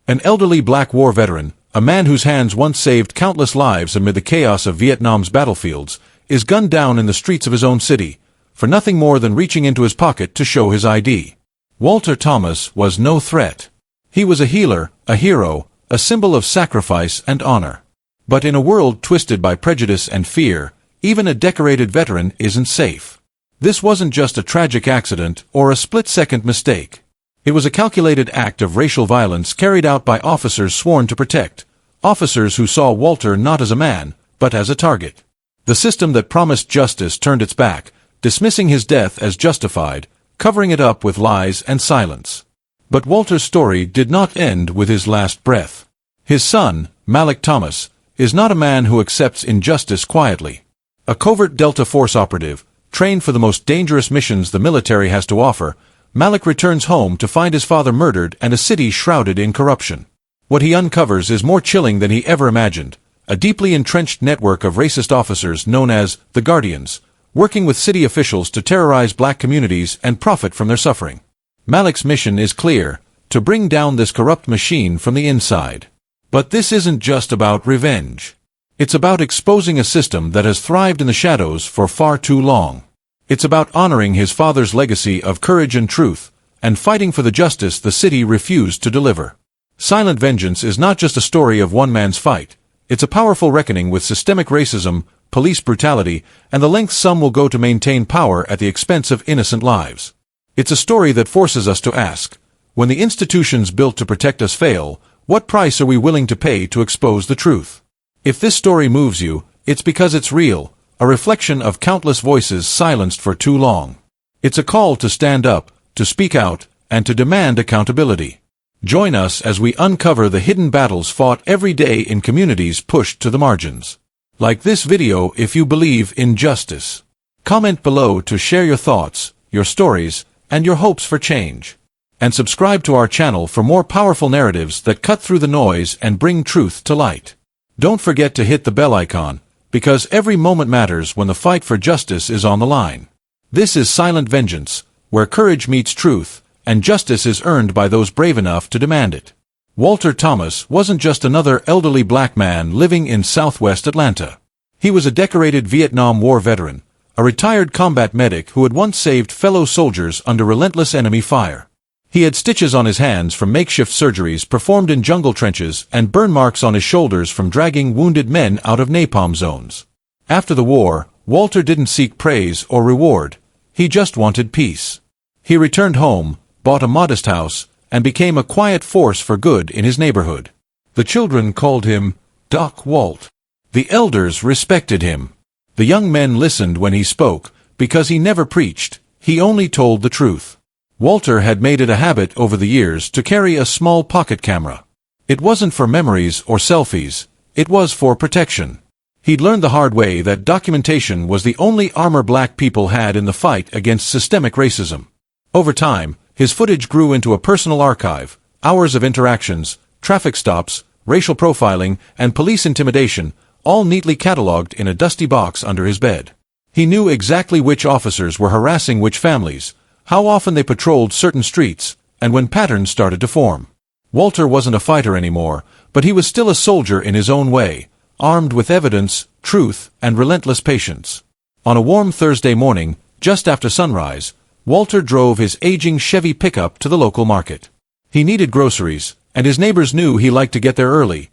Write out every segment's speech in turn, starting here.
An elderly black war veteran, a man whose hands once saved countless lives amid the chaos of Vietnam's battlefields, is gunned down in the streets of his own city, for nothing more than reaching into his pocket to show his ID. Walter Thomas was no threat. He was a healer, a hero, a symbol of sacrifice and honor. But in a world twisted by prejudice and fear, even a decorated veteran isn't safe. This wasn't just a tragic accident or a split-second mistake. It was a calculated act of racial violence carried out by officers sworn to protect, officers who saw Walter not as a man, but as a target. The system that promised justice turned its back, dismissing his death as justified, covering it up with lies and silence. But Walter's story did not end with his last breath. His son, Malik Thomas, is not a man who accepts injustice quietly. A covert Delta Force operative, trained for the most dangerous missions the military has to offer, Malik returns home to find his father murdered and a city shrouded in corruption. What he uncovers is more chilling than he ever imagined: a deeply entrenched network of racist officers known as the Guardians, working with city officials to terrorize black communities and profit from their suffering. Malik's mission is clear: to bring down this corrupt machine from the inside. But this isn't just about revenge. It's about exposing a system that has thrived in the shadows for far too long. It's about honoring his father's legacy of courage and truth, and fighting for the justice the city refused to deliver. Silent Vengeance is not just a story of one man's fight. It's a powerful reckoning with systemic racism, police brutality, and the lengths some will go to maintain power at the expense of innocent lives. It's a story that forces us to ask, when the institutions built to protect us fail, what price are we willing to pay to expose the truth? If this story moves you, it's because it's real, a reflection of countless voices silenced for too long. It's a call to stand up, to speak out, and to demand accountability. Join us as we uncover the hidden battles fought every day in communities pushed to the margins. Like this video if you believe in justice. Comment below to share your thoughts, your stories, and your hopes for change. And subscribe to our channel for more powerful narratives that cut through the noise and bring truth to light. Don't forget to hit the bell icon, because every moment matters when the fight for justice is on the line. This is Silent Vengeance, where courage meets truth, and justice is earned by those brave enough to demand it. Walter Thomas wasn't just another elderly black man living in southwest Atlanta. He was a decorated Vietnam War veteran, a retired combat medic who had once saved fellow soldiers under relentless enemy fire. He had stitches on his hands from makeshift surgeries performed in jungle trenches and burn marks on his shoulders from dragging wounded men out of napalm zones. After the war, Walter didn't seek praise or reward. He just wanted peace. He returned home, bought a modest house, and became a quiet force for good in his neighborhood. The children called him Doc Walt. The elders respected him. The young men listened when he spoke, because he never preached, he only told the truth. Walter had made it a habit over the years to carry a small pocket camera. It wasn't for memories or selfies, it was for protection. He'd learned the hard way that documentation was the only armor black people had in the fight against systemic racism. Over time, his footage grew into a personal archive: hours of interactions, traffic stops, racial profiling, and police intimidation, all neatly catalogued in a dusty box under his bed. He knew exactly which officers were harassing which families, how often they patrolled certain streets, and when patterns started to form. Walter wasn't a fighter anymore, but he was still a soldier in his own way, armed with evidence, truth, and relentless patience. On a warm Thursday morning, just after sunrise, Walter drove his aging Chevy pickup to the local market. He needed groceries, and his neighbors knew he liked to get there early.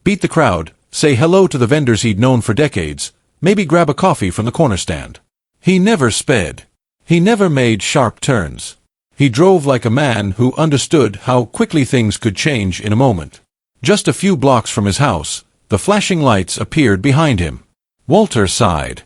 Beat the crowd, say hello to the vendors he'd known for decades, maybe grab a coffee from the corner stand. He never sped. He never made sharp turns. He drove like a man who understood how quickly things could change in a moment. Just a few blocks from his house, the flashing lights appeared behind him. Walter sighed.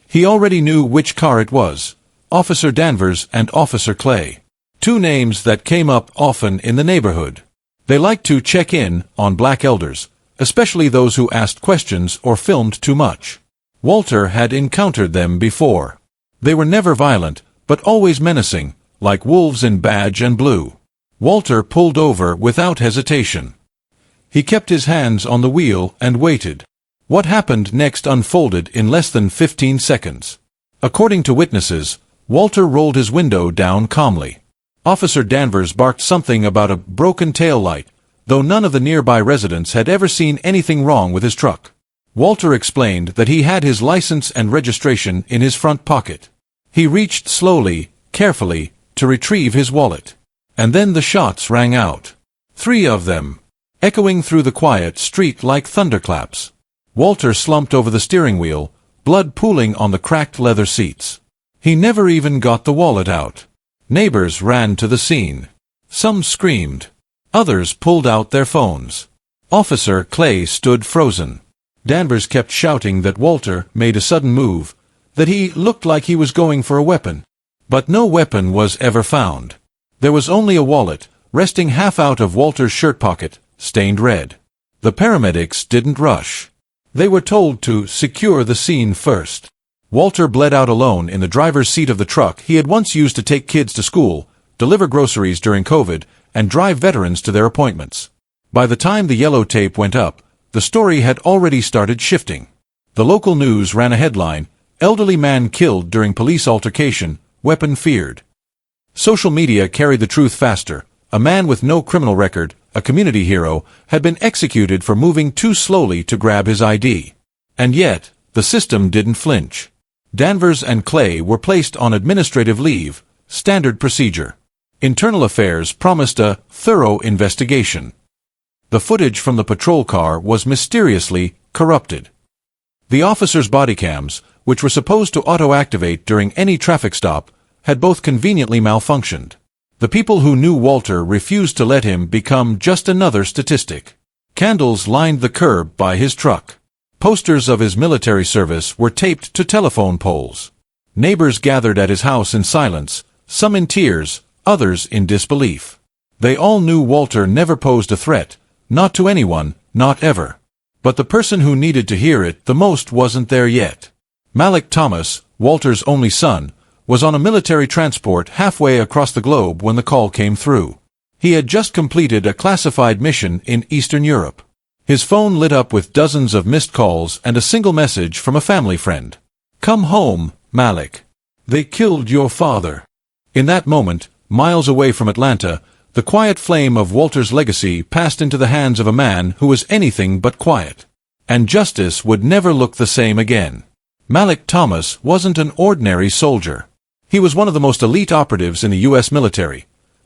He already knew which car it was: Officer Danvers and Officer Clay. Two names that came up often in the neighborhood. They liked to check in on black elders, especially those who asked questions or filmed too much. Walter had encountered them before. They were never violent, but always menacing, like wolves in badge and blue. Walter pulled over without hesitation. He kept his hands on the wheel and waited. What happened next unfolded in less than 15 seconds. According to witnesses, Walter rolled his window down calmly. Officer Danvers barked something about a broken tail light, though none of the nearby residents had ever seen anything wrong with his truck. Walter explained that he had his license and registration in his front pocket. He reached slowly, carefully, to retrieve his wallet. And then the shots rang out. 3 of them, echoing through the quiet street like thunderclaps. Walter slumped over the steering wheel, blood pooling on the cracked leather seats. He never even got the wallet out. Neighbors ran to the scene. Some screamed. Others pulled out their phones. Officer Clay stood frozen. Danvers kept shouting that Walter made a sudden move, that he looked like he was going for a weapon. But no weapon was ever found. There was only a wallet, resting half out of Walter's shirt pocket, stained red. The paramedics didn't rush. They were told to secure the scene first. Walter bled out alone in the driver's seat of the truck he had once used to take kids to school, deliver groceries during COVID, and drive veterans to their appointments. By the time the yellow tape went up, the story had already started shifting. The local news ran a headline, "Elderly man killed during police altercation, weapon feared." Social media carried the truth faster. A man with no criminal record, a community hero, had been executed for moving too slowly to grab his ID. And yet, the system didn't flinch. Danvers and Clay were placed on administrative leave, standard procedure. Internal Affairs promised a thorough investigation. The footage from the patrol car was mysteriously corrupted. The officers' body cams, which were supposed to auto-activate during any traffic stop, had both conveniently malfunctioned. The people who knew Walter refused to let him become just another statistic. Candles lined the curb by his truck. Posters of his military service were taped to telephone poles. Neighbors gathered at his house in silence, some in tears, others in disbelief. They all knew Walter never posed a threat, not to anyone, not ever. But the person who needed to hear it the most wasn't there yet. Malik Thomas, Walter's only son, was on a military transport halfway across the globe when the call came through. He had just completed a classified mission in Eastern Europe. His phone lit up with dozens of missed calls and a single message from a family friend. "Come home, Malik. They killed your father." In that moment, miles away from Atlanta, the quiet flame of Walter's legacy passed into the hands of a man who was anything but quiet. And justice would never look the same again. Malik Thomas wasn't an ordinary soldier. He was one of the most elite operatives in the U.S. military,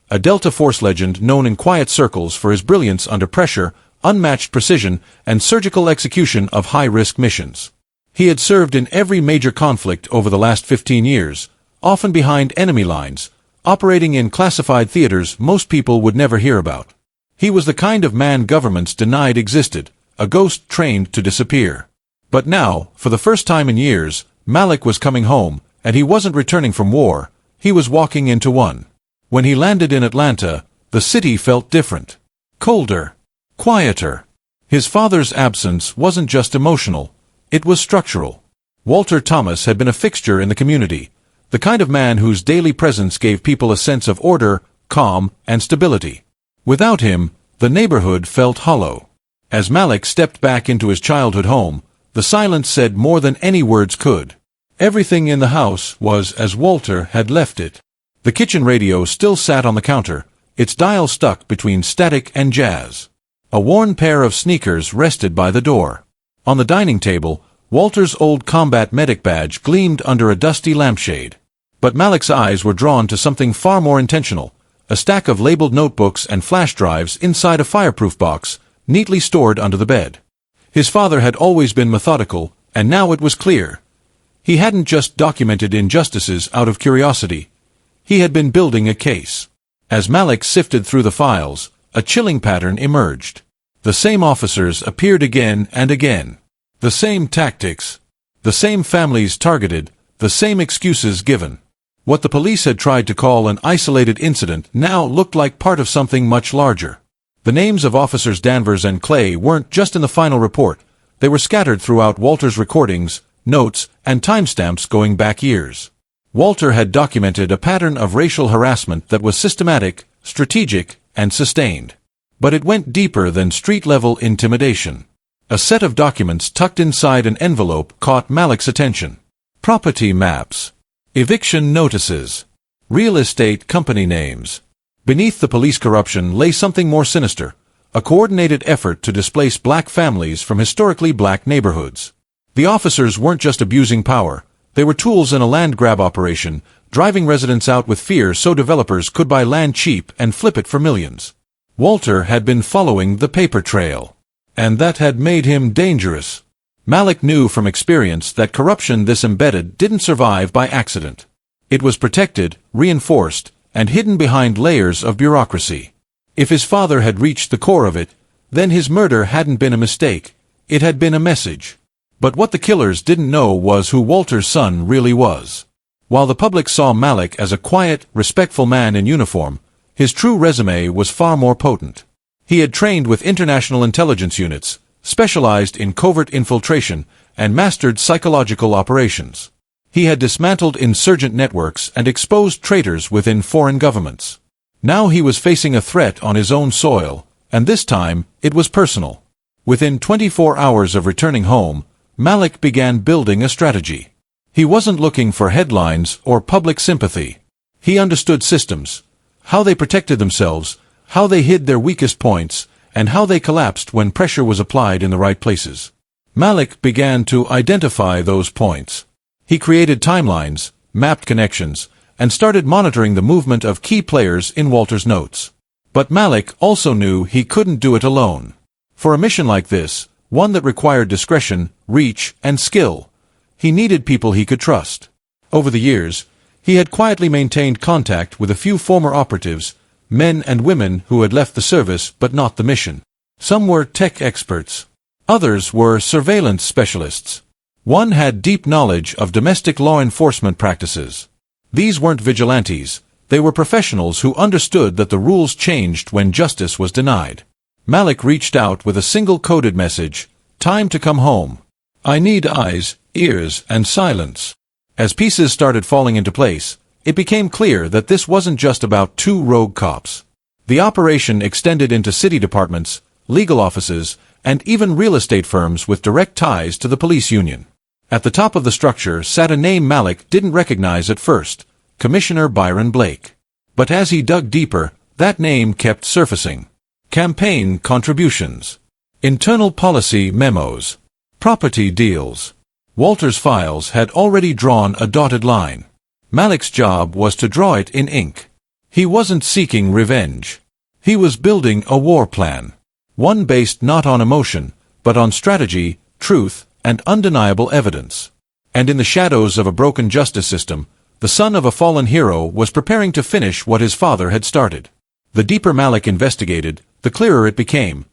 a Delta Force legend known in quiet circles for his brilliance under pressure, unmatched precision, and surgical execution of high-risk missions. He had served in every major conflict over the last 15 years, often behind enemy lines, operating in classified theaters most people would never hear about. He was the kind of man governments denied existed, a ghost trained to disappear. But now, for the first time in years, Malik was coming home, and he wasn't returning from war, he was walking into one. When he landed in Atlanta, the city felt different. Colder. Quieter. His father's absence wasn't just emotional, it was structural. Walter Thomas had been a fixture in the community, the kind of man whose daily presence gave people a sense of order, calm, and stability. Without him, the neighborhood felt hollow. As Malik stepped back into his childhood home, the silence said more than any words could. Everything in the house was as Walter had left it. The kitchen radio still sat on the counter, its dial stuck between static and jazz. A worn pair of sneakers rested by the door. On the dining table, Walter's old combat medic badge gleamed under a dusty lampshade. But Malik's eyes were drawn to something far more intentional, a stack of labeled notebooks and flash drives inside a fireproof box, neatly stored under the bed. His father had always been methodical, and now it was clear. He hadn't just documented injustices out of curiosity. He had been building a case. As Malik sifted through the files, a chilling pattern emerged. The same officers appeared again and again. The same tactics. The same families targeted, the same excuses given. What the police had tried to call an isolated incident now looked like part of something much larger. The names of officers Danvers and Clay weren't just in the final report, they were scattered throughout Walter's recordings, notes, and timestamps going back years. Walter had documented a pattern of racial harassment that was systematic, strategic, and sustained. But it went deeper than street-level intimidation. A set of documents tucked inside an envelope caught Malik's attention. Property maps. Eviction notices. Real estate company names. Beneath the police corruption lay something more sinister, a coordinated effort to displace black families from historically black neighborhoods. The officers weren't just abusing power, they were tools in a land grab operation, driving residents out with fear so developers could buy land cheap and flip it for millions. Walter had been following the paper trail, and that had made him dangerous. Malik knew from experience that corruption this embedded didn't survive by accident. It was protected, reinforced, and hidden behind layers of bureaucracy. If his father had reached the core of it, then his murder hadn't been a mistake, it had been a message. But what the killers didn't know was who Walter's son really was. While the public saw Malik as a quiet, respectful man in uniform, his true resume was far more potent. He had trained with international intelligence units, specialized in covert infiltration, and mastered psychological operations. He had dismantled insurgent networks and exposed traitors within foreign governments. Now he was facing a threat on his own soil, and this time it was personal. Within 24 hours of returning home, Malik began building a strategy. He wasn't looking for headlines or public sympathy. He understood systems, how they protected themselves, how they hid their weakest points, and how they collapsed when pressure was applied in the right places. Malik began to identify those points. He created timelines, mapped connections, and started monitoring the movement of key players in Walter's notes. But Malik also knew he couldn't do it alone. For a mission like this, one that required discretion, reach, and skill, he needed people he could trust. Over the years, he had quietly maintained contact with a few former operatives, men and women who had left the service but not the mission. Some were tech experts. Others were surveillance specialists. One had deep knowledge of domestic law enforcement practices. These weren't vigilantes, they were professionals who understood that the rules changed when justice was denied. Malik reached out with a single coded message: "Time to come home. I need eyes, ears, and silence." As pieces started falling into place, it became clear that this wasn't just about two rogue cops. The operation extended into city departments, legal offices, and even real estate firms with direct ties to the police union. At the top of the structure sat a name Malik didn't recognize at first: Commissioner Byron Blake. But as he dug deeper, that name kept surfacing. Campaign contributions, internal policy memos, property deals. Walter's files had already drawn a dotted line. Malik's job was to draw it in ink. He wasn't seeking revenge. He was building a war plan. One based not on emotion, but on strategy, truth, and undeniable evidence. And in the shadows of a broken justice system, the son of a fallen hero was preparing to finish what his father had started. The deeper Malik investigated, the clearer it became.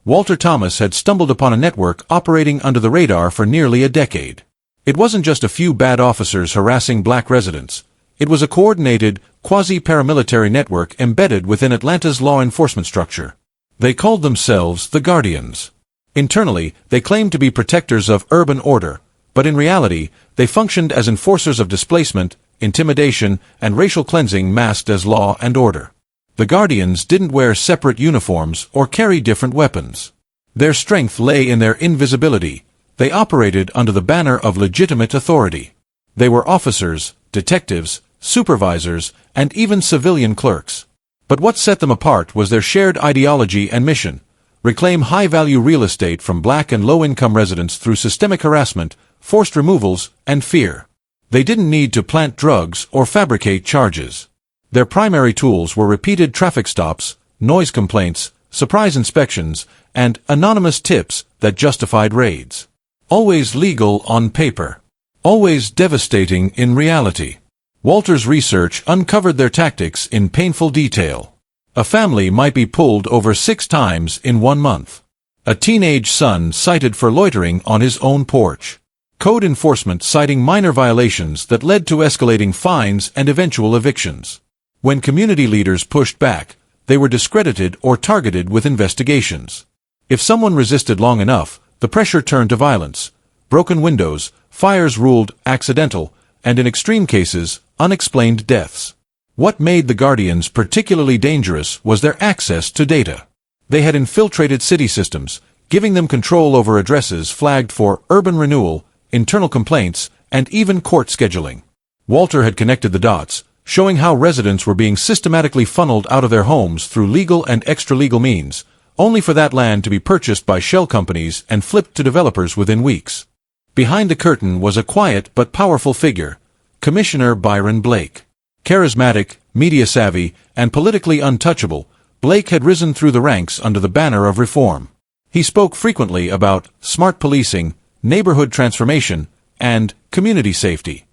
Walter Thomas had stumbled upon a network operating under the radar for nearly a decade. It wasn't just a few bad officers harassing black residents. It was a coordinated, quasi-paramilitary network embedded within Atlanta's law enforcement structure. They called themselves the Guardians. Internally, they claimed to be protectors of urban order, but in reality, they functioned as enforcers of displacement, intimidation, and racial cleansing masked as law and order. The Guardians didn't wear separate uniforms or carry different weapons. Their strength lay in their invisibility. They operated under the banner of legitimate authority. They were officers, detectives, supervisors, and even civilian clerks. But what set them apart was their shared ideology and mission: reclaim high-value real estate from black and low-income residents through systemic harassment, forced removals, and fear. They didn't need to plant drugs or fabricate charges. Their primary tools were repeated traffic stops, noise complaints, surprise inspections, and anonymous tips that justified raids. Always legal on paper. Always devastating in reality. Walter's research uncovered their tactics in painful detail. A family might be pulled over 6 times in 1 month. A teenage son cited for loitering on his own porch. Code enforcement citing minor violations that led to escalating fines and eventual evictions. When community leaders pushed back, they were discredited or targeted with investigations. If someone resisted long enough, the pressure turned to violence. Broken windows, fires ruled accidental, and in extreme cases, unexplained deaths. What made the Guardians particularly dangerous was their access to data. They had infiltrated city systems, giving them control over addresses flagged for urban renewal, internal complaints, and even court scheduling. Walter had connected the dots, showing how residents were being systematically funneled out of their homes through legal and extra-legal means, only for that land to be purchased by shell companies and flipped to developers within weeks. Behind the curtain was a quiet but powerful figure, Commissioner Byron Blake. Charismatic, media-savvy, and politically untouchable, Blake had risen through the ranks under the banner of reform. He spoke frequently about smart policing, neighborhood transformation, and community safety.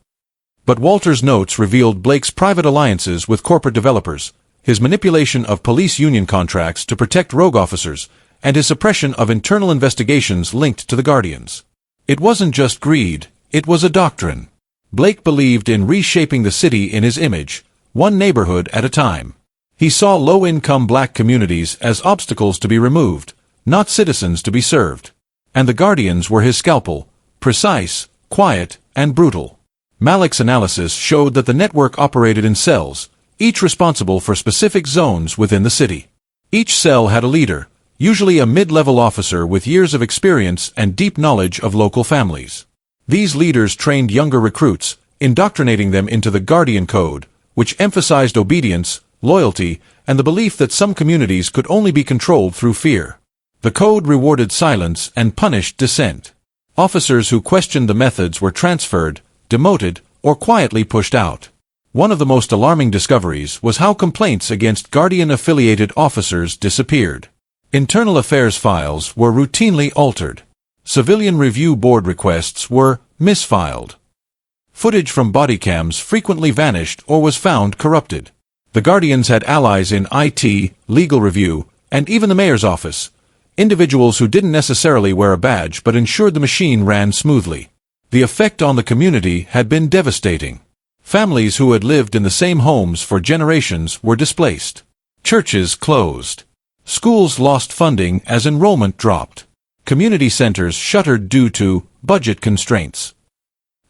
But Walter's notes revealed Blake's private alliances with corporate developers, his manipulation of police union contracts to protect rogue officers, and his suppression of internal investigations linked to the Guardians. It wasn't just greed, it was a doctrine. Blake believed in reshaping the city in his image, one neighborhood at a time. He saw low-income black communities as obstacles to be removed, not citizens to be served. And the Guardians were his scalpel, precise, quiet, and brutal. Malik's analysis showed that the network operated in cells, each responsible for specific zones within the city. Each cell had a leader, usually a mid-level officer with years of experience and deep knowledge of local families. These leaders trained younger recruits, indoctrinating them into the Guardian Code, which emphasized obedience, loyalty, and the belief that some communities could only be controlled through fear. The code rewarded silence and punished dissent. Officers who questioned the methods were transferred, demoted, or quietly pushed out. One of the most alarming discoveries was how complaints against Guardian-affiliated officers disappeared. Internal affairs files were routinely altered. Civilian Review Board requests were misfiled. Footage from body cams frequently vanished or was found corrupted. The Guardians had allies in IT, legal review, and even the mayor's office, individuals who didn't necessarily wear a badge but ensured the machine ran smoothly. The effect on the community had been devastating. Families who had lived in the same homes for generations were displaced. Churches closed. Schools lost funding as enrollment dropped. Community centers shuttered due to budget constraints.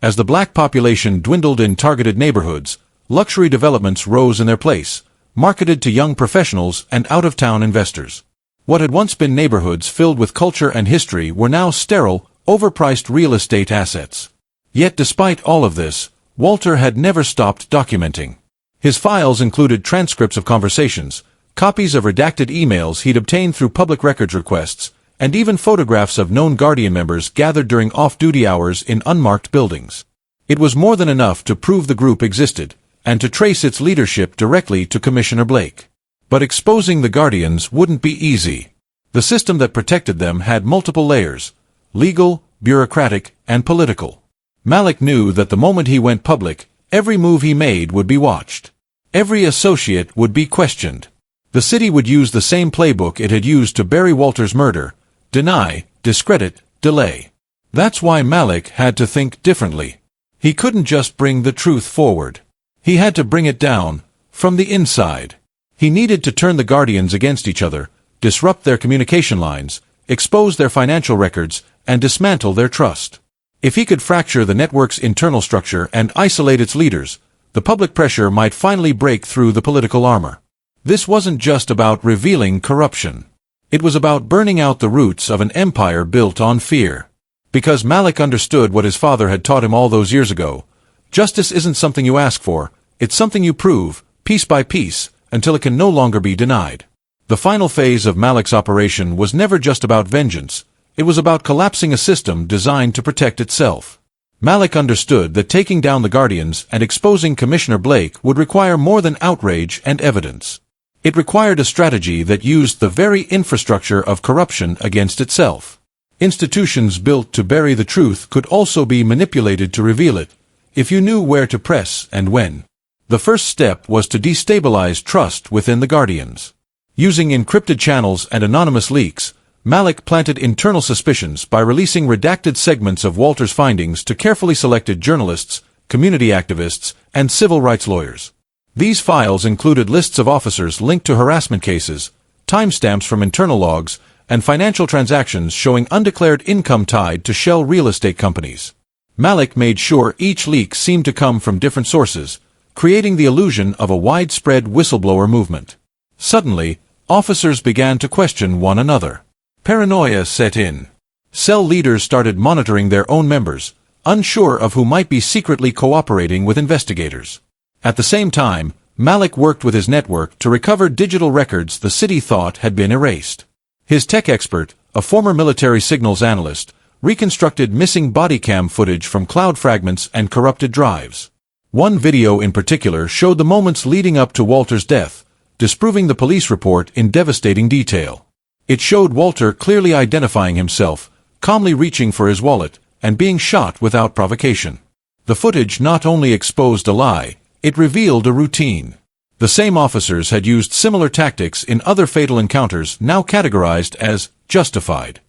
As the black population dwindled in targeted neighborhoods, luxury developments rose in their place, marketed to young professionals and out-of-town investors. What had once been neighborhoods filled with culture and history were now sterile, overpriced real estate assets. Yet despite all of this, Walter had never stopped documenting. His files included transcripts of conversations, copies of redacted emails he'd obtained through public records requests, and even photographs of known Guardian members gathered during off-duty hours in unmarked buildings. It was more than enough to prove the group existed, and to trace its leadership directly to Commissioner Blake. But exposing the Guardians wouldn't be easy. The system that protected them had multiple layers: legal, bureaucratic, and political. Malik knew that the moment he went public, every move he made would be watched. Every associate would be questioned. The city would use the same playbook it had used to bury Walter's murder: deny, discredit, delay. That's why Malik had to think differently. He couldn't just bring the truth forward. He had to bring it down, from the inside. He needed to turn the Guardians against each other, disrupt their communication lines, expose their financial records, and dismantle their trust. If he could fracture the network's internal structure and isolate its leaders, the public pressure might finally break through the political armor. This wasn't just about revealing corruption. It was about burning out the roots of an empire built on fear. Because Malik understood what his father had taught him all those years ago: justice isn't something you ask for, it's something you prove, piece by piece, until it can no longer be denied. The final phase of Malik's operation was never just about vengeance, it was about collapsing a system designed to protect itself. Malik understood that taking down the Guardians and exposing Commissioner Blake would require more than outrage and evidence. It required a strategy that used the very infrastructure of corruption against itself. Institutions built to bury the truth could also be manipulated to reveal it, if you knew where to press and when. The first step was to destabilize trust within the Guardians. Using encrypted channels and anonymous leaks, Malik planted internal suspicions by releasing redacted segments of Walter's findings to carefully selected journalists, community activists, and civil rights lawyers. These files included lists of officers linked to harassment cases, timestamps from internal logs, and financial transactions showing undeclared income tied to shell real estate companies. Malik made sure each leak seemed to come from different sources, creating the illusion of a widespread whistleblower movement. Suddenly, officers began to question one another. Paranoia set in. Cell leaders started monitoring their own members, unsure of who might be secretly cooperating with investigators. At the same time, Malik worked with his network to recover digital records the city thought had been erased. His tech expert, a former military signals analyst, reconstructed missing body cam footage from cloud fragments and corrupted drives. One video in particular showed the moments leading up to Walter's death, disproving the police report in devastating detail. It showed Walter clearly identifying himself, calmly reaching for his wallet, and being shot without provocation. The footage not only exposed a lie, it revealed a routine. The same officers had used similar tactics in other fatal encounters now categorized as justified.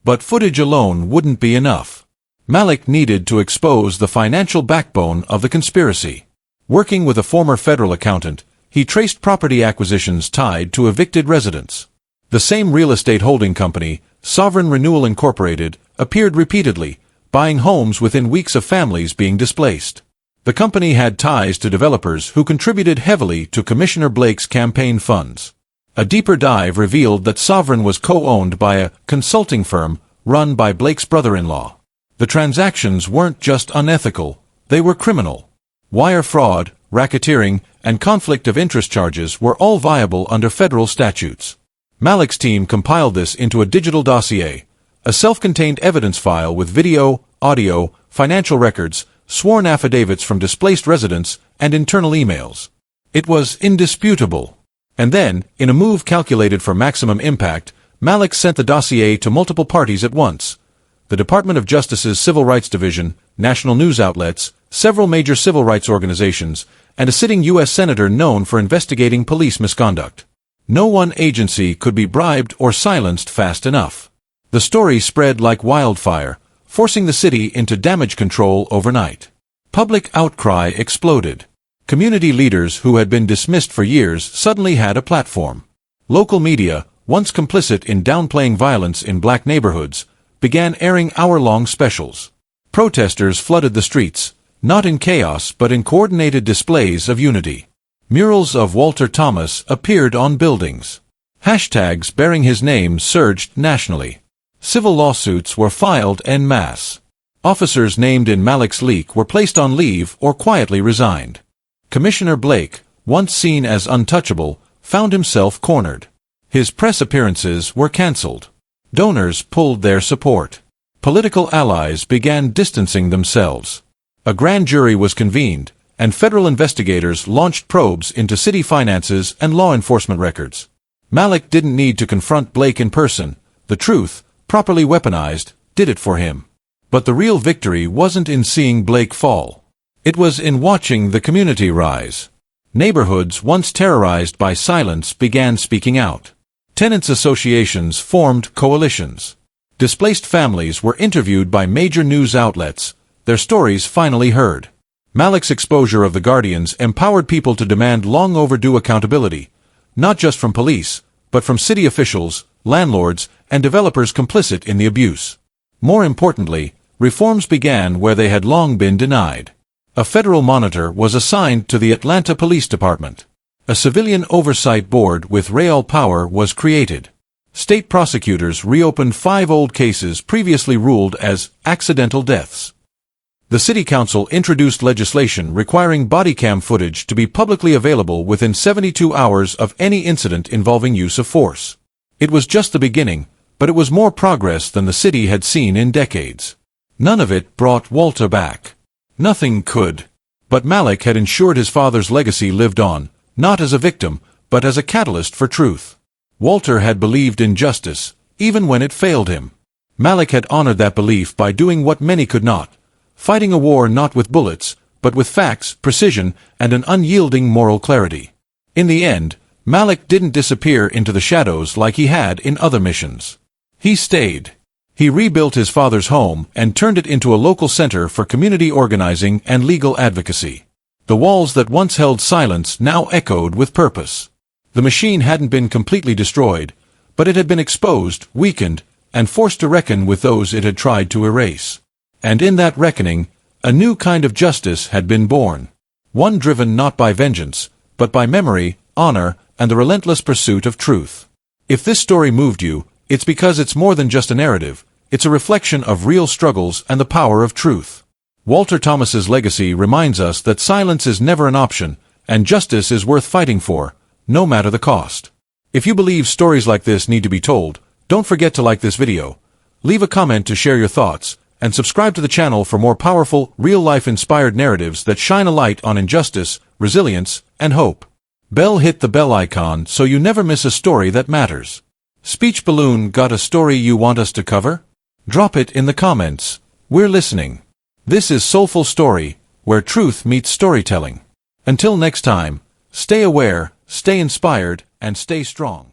But footage alone wouldn't be enough. Malik needed to expose the financial backbone of the conspiracy. Working with a former federal accountant, he traced property acquisitions tied to evicted residents. The same real estate holding company, Sovereign Renewal Incorporated, appeared repeatedly, buying homes within weeks of families being displaced. The company had ties to developers who contributed heavily to Commissioner Blake's campaign funds. A deeper dive revealed that Sovereign was co-owned by a consulting firm run by Blake's brother-in-law. The transactions weren't just unethical, they were criminal. Wire fraud, racketeering, and conflict of interest charges were all viable under federal statutes. Malik's team compiled this into a digital dossier, a self-contained evidence file with video, audio, financial records, sworn affidavits from displaced residents, and internal emails. It was indisputable. And then, in a move calculated for maximum impact, Malik sent the dossier to multiple parties at once: the Department of Justice's Civil Rights Division, national news outlets, several major civil rights organizations, and a sitting U.S. senator known for investigating police misconduct. No one agency could be bribed or silenced fast enough. The story spread like wildfire, forcing the city into damage control overnight. Public outcry exploded. Community leaders who had been dismissed for years suddenly had a platform. Local media, once complicit in downplaying violence in black neighborhoods, began airing hour-long specials. Protesters flooded the streets, not in chaos but in coordinated displays of unity. Murals of Walter Thomas appeared on buildings. Hashtags bearing his name surged nationally. Civil lawsuits were filed en masse. Officers named in Malik's leak were placed on leave or quietly resigned. Commissioner Blake, once seen as untouchable, found himself cornered. His press appearances were cancelled. Donors pulled their support. Political allies began distancing themselves. A grand jury was convened, and federal investigators launched probes into city finances and law enforcement records. Malik didn't need to confront Blake in person. The truth, properly weaponized, did it for him. But the real victory wasn't in seeing Blake fall. It was in watching the community rise. Neighborhoods once terrorized by silence began speaking out. Tenants' associations formed coalitions. Displaced families were interviewed by major news outlets, their stories finally heard. Malik's exposure of the Guardians empowered people to demand long-overdue accountability, not just from police, but from city officials, landlords, and developers complicit in the abuse. More importantly, reforms began where they had long been denied. A federal monitor was assigned to the Atlanta Police Department. A civilian oversight board with real power was created. State prosecutors reopened 5 old cases previously ruled as accidental deaths. The City Council introduced legislation requiring body cam footage to be publicly available within 72 hours of any incident involving use of force. It was just the beginning, but it was more progress than the city had seen in decades. None of it brought Walter back. Nothing could. But Malik had ensured his father's legacy lived on, not as a victim, but as a catalyst for truth. Walter had believed in justice, even when it failed him. Malik had honored that belief by doing what many could not: fighting a war not with bullets, but with facts, precision, and an unyielding moral clarity. In the end, Malik didn't disappear into the shadows like he had in other missions. He stayed. He rebuilt his father's home and turned it into a local center for community organizing and legal advocacy. The walls that once held silence now echoed with purpose. The machine hadn't been completely destroyed, but it had been exposed, weakened, and forced to reckon with those it had tried to erase. And in that reckoning, a new kind of justice had been born. One driven not by vengeance, but by memory, honor, and the relentless pursuit of truth. If this story moved you, it's because it's more than just a narrative. It's a reflection of real struggles and the power of truth. Walter Thomas's legacy reminds us that silence is never an option, and justice is worth fighting for, no matter the cost. If you believe stories like this need to be told, don't forget to like this video, leave a comment to share your thoughts, and subscribe to the channel for more powerful, real-life inspired narratives that shine a light on injustice, resilience, and hope. Hit the bell icon so you never miss a story that matters. Speech Balloon, got a story you want us to cover? Drop it in the comments. We're listening. This is Soulful Storie, where truth meets storytelling. Until next time, stay aware, stay inspired, and stay strong.